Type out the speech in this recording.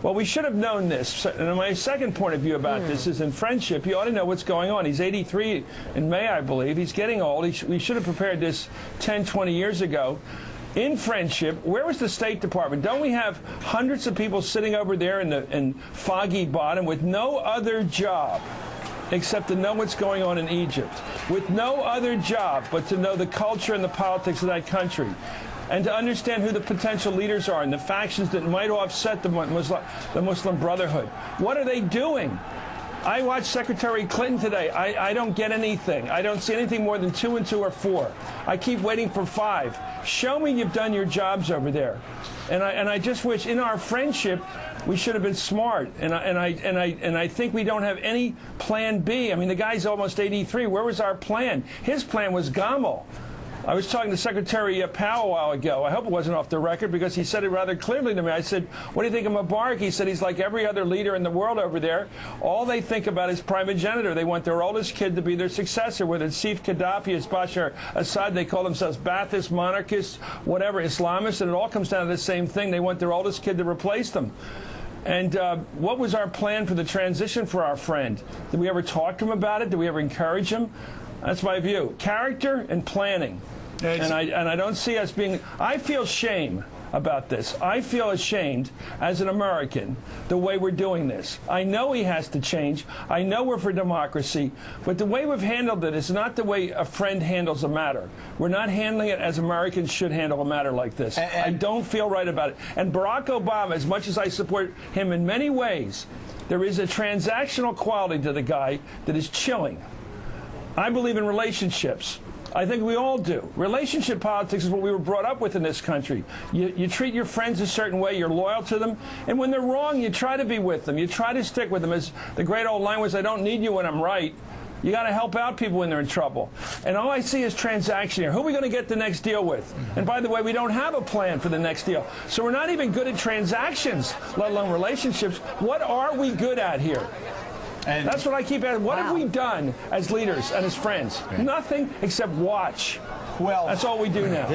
Well, we should have known this. And my second point of view about this is in friendship, you ought to know what's going on. He's 83 in May, I believe. He's getting old. We should have prepared this 10, 20 years ago. In friendship, where was the State Department? Don't we have hundreds of people sitting over there in Foggy Bottom with no other job except to know what's going on in Egypt, with no other job but to know the culture and the politics of that country, and to understand who the potential leaders are and the factions that might offset the Muslim Brotherhood? What are they doing? I watched Secretary Clinton today. I don't get anything. I don't see anything more than 2 and 2 or 4. I keep waiting for 5. Show me you've done your jobs over there. And I just wish in our friendship we should have been smart. And I think we don't have any plan B. I mean, the guy's almost 83. Where was our plan? His plan was Gamal. I was talking to Secretary Powell a while ago. I hope it wasn't off the record because he said it rather clearly to me. I said, what do you think of Mubarak? He said he's like every other leader in the world over there. All they think about is primogeniture. They want their oldest kid to be their successor, whether it's Saif Gaddafi, it's Bashar Assad. They call themselves Ba'athists, monarchists, whatever, Islamists, and it all comes down to the same thing. They want their oldest kid to replace them. And what was our plan for the transition for our friend? Did we ever talk to him about it? Did we ever encourage him? That's my view. Character and planning. And I don't see us being... I feel shame about this. I feel ashamed as an American the way we're doing this. I know he has to change. I know we're for democracy. But the way we've handled it is not the way a friend handles a matter. We're not handling it as Americans should handle a matter like this. I don't feel right about it. And Barack Obama, as much as I support him in many ways, there is a transactional quality to the guy that is chilling. I believe in relationships. I think we all do. Relationship politics is what we were brought up with in this country. You treat your friends a certain way, you're loyal to them, and when they're wrong, you try to be with them. You try to stick with them. As the great old line was, I don't need you when I'm right. You got to help out people when they're in trouble. And all I see is transaction here. Who are we going to get the next deal with? And by the way, we don't have a plan for the next deal. So we're not even good at transactions, let alone relationships. What are we good at here? And that's what I keep asking. What have we done as leaders and as friends? Nothing except watch. Well, that's all we do now.